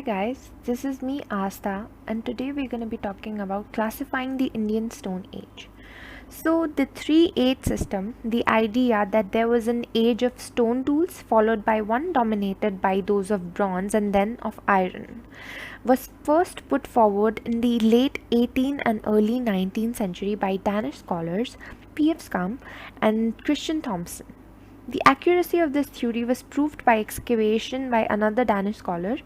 guys, this is me Aastha, and today we're going to be talking about classifying the Indian Stone Age. So, the 3-age system, the idea that there was an age of stone tools followed by one dominated by those of bronze and then of iron, was first put forward in the late 18th and early 19th century by Danish scholars P.F. Skam and Christian Thompson. The accuracy of this theory was proved by excavation by another Danish scholar,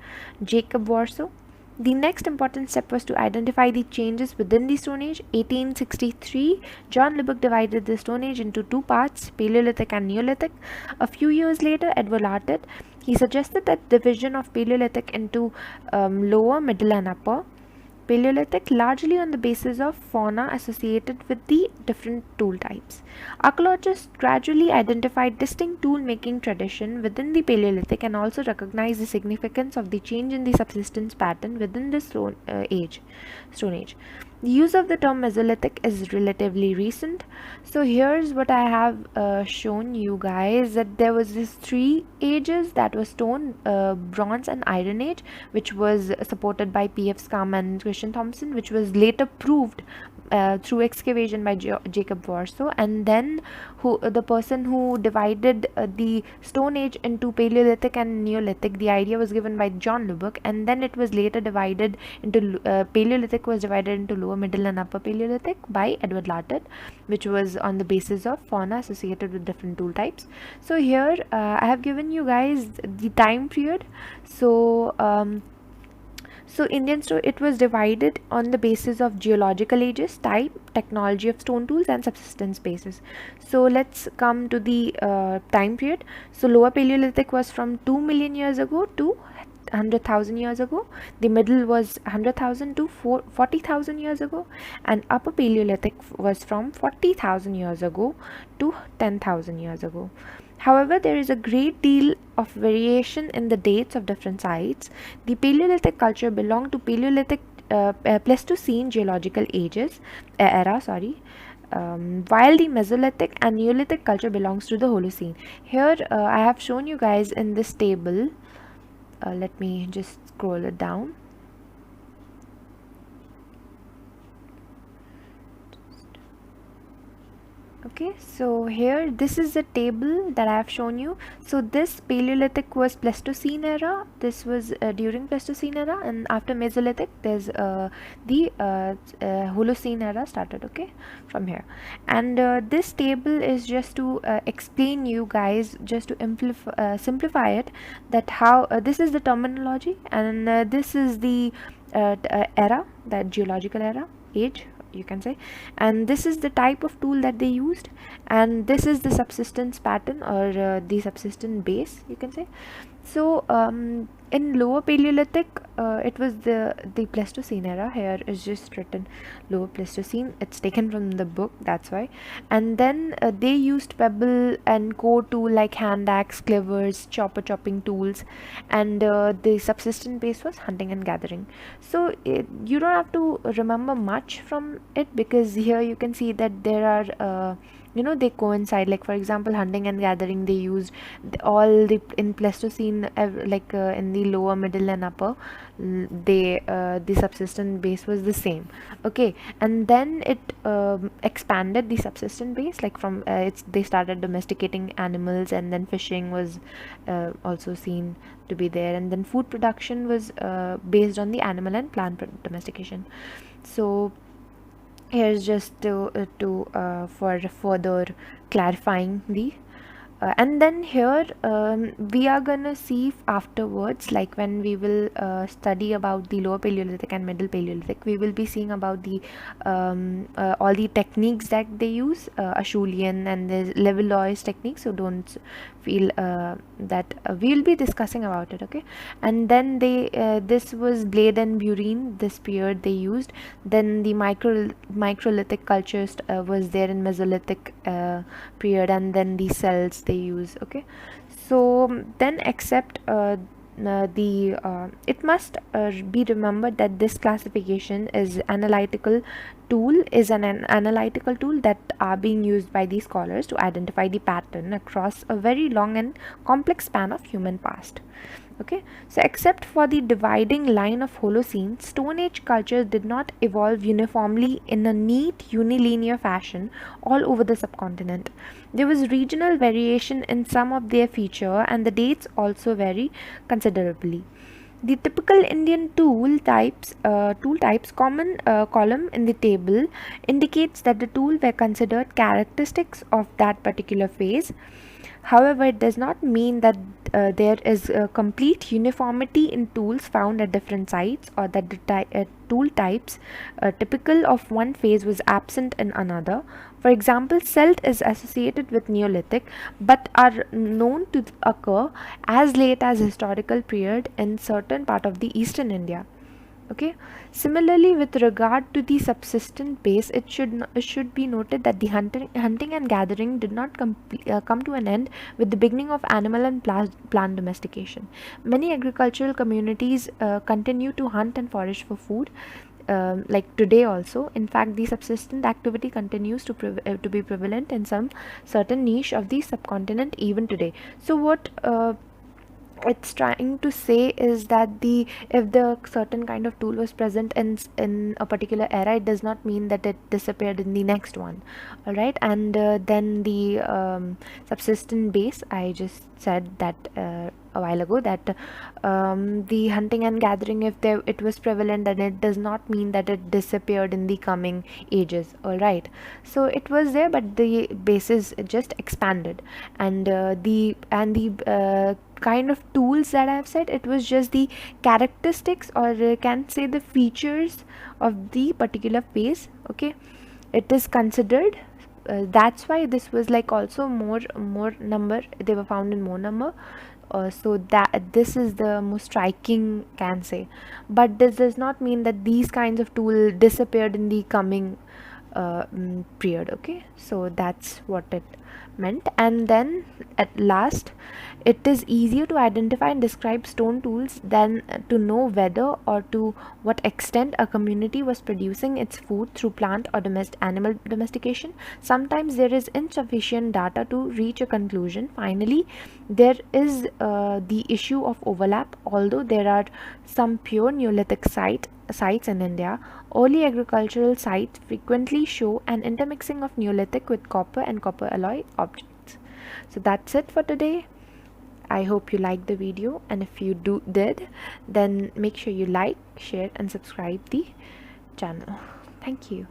Jacob Warsaw. The next important step was to identify the changes within the Stone Age. 1863, John Lubbock divided the Stone Age into two parts, Paleolithic and Neolithic. A few years later, Edward Larted, he suggested that division of Paleolithic into lower, middle and upper Paleolithic, largely on the basis of fauna associated with the different tool types. Archaeologists gradually identified distinct tool-making tradition within the Paleolithic and also recognized the significance of the change in the subsistence pattern within the Stone Age. The use of the term Mesolithic is relatively recent. So here's what I have shown you guys, that there was these 3 ages, that was stone, bronze and iron age, which was supported by P.F. Skam and Christian Thompson, which was later proved through excavation by Jacob Warsaw, and then the person who divided the Stone Age into Paleolithic and Neolithic, the idea was given by John Lubbock, and then it was later divided into Paleolithic was divided into lower, middle and upper Paleolithic by Edward Larted, which was on the basis of fauna associated with different tool types. So here I have given you guys the time period. So Indian stone, it was divided on the basis of geological ages, type, technology of stone tools and subsistence basis. So let's come to the time period. So Lower Paleolithic was from 2 million years ago to 100,000 years ago. The middle was 100,000 to 40,000 years ago, and Upper Paleolithic was from 40,000 years ago to 10,000 years ago. However, there is a great deal of variation in the dates of different sites. The Paleolithic culture belonged to Paleolithic Pleistocene geological era, while the Mesolithic and Neolithic culture belongs to the Holocene. Here I have shown you guys in this table. Let me just scroll it down. Okay, so here this is the table that I have shown you. So this Paleolithic was Pleistocene era, this was during Pleistocene era, and after Mesolithic there's the Holocene era started, okay, from here. And this table is just to explain you guys, just to simplify it, that how this is the terminology, and this is the era, that geological era, age, you can say, and this is the type of tool that they used, and this is the subsistence pattern, or the subsistence base, you can say. So in Lower Paleolithic, it was the Pleistocene era. Here is just written Lower Pleistocene, it's taken from the book, that's why. And then they used pebble and core tool like hand axe, cleavers, chopping tools, and the subsistence base was hunting and gathering. So you don't have to remember much from it, because here you can see that there are they coincide. Like for example, hunting and gathering, they used all the in Pleistocene, in the lower, middle and upper, the subsistence base was the same, okay. And then it expanded the subsistence base, like from they started domesticating animals, and then fishing was also seen to be there, and then food production was based on the animal and plant domestication. So here's just for further clarifying the and then here we are gonna see afterwards, like when we will study about the Lower Paleolithic and Middle Paleolithic, we will be seeing about the all the techniques that they use, Acheulean and the Levallois techniques. So don't feel that we will be discussing about it, okay. And then they this was blade and burine, this period they used. Then the microlithic cultures was there in Mesolithic period, and then the cells they use, okay. So then except it must be remembered that this classification is an analytical tool that are being used by these scholars to identify the pattern across a very long and complex span of human past. Okay, so except for the dividing line of Holocene, Stone Age cultures did not evolve uniformly in a neat, unilinear fashion all over the subcontinent. There was regional variation in some of their feature, and the dates also vary considerably. The typical Indian tool types common column in the table indicates that the tool were considered characteristics of that particular phase. However, it does not mean that there is a complete uniformity in tools found at different sites, or that the tool types typical of one phase was absent in another. For example, silt is associated with Neolithic but are known to occur as late as historical period in certain part of the eastern India. Okay, similarly with regard to the subsistent base, it should be noted that the hunting and gathering did not come to an end with the beginning of animal and plant domestication. Many agricultural communities continue to hunt and forage for food, like today also. In fact, the subsistent activity continues to be prevalent in some certain niche of the subcontinent even today. So what it's trying to say is that the if the certain kind of tool was present in a particular era, it does not mean that it disappeared in the next one. All right, and then the subsistent base, I just said that a while ago, that the hunting and gathering, if there it was prevalent, then it does not mean that it disappeared in the coming ages. All right, so it was there, but the bases just expanded, and the kind of tools that I have said, it was just the characteristics, or can say the features of the particular phase. Okay, it is considered, that's why this was like also more number, they were found in more number. So that this is the most striking, can say, but this does not mean that these kinds of tool disappeared in the coming period. Okay, so that's what it meant. And then at last, it is easier to identify and describe stone tools than to know whether or to what extent a community was producing its food through plant or animal domestication. Sometimes there is insufficient data to reach a conclusion. Finally, there is the issue of overlap. Although there are some pure Neolithic sites in India, early agricultural sites frequently show an intermixing of Neolithic with copper and copper alloy objects. So that's it for today. I hope you liked the video, and if you did, then make sure you like, share and subscribe the channel. Thank you.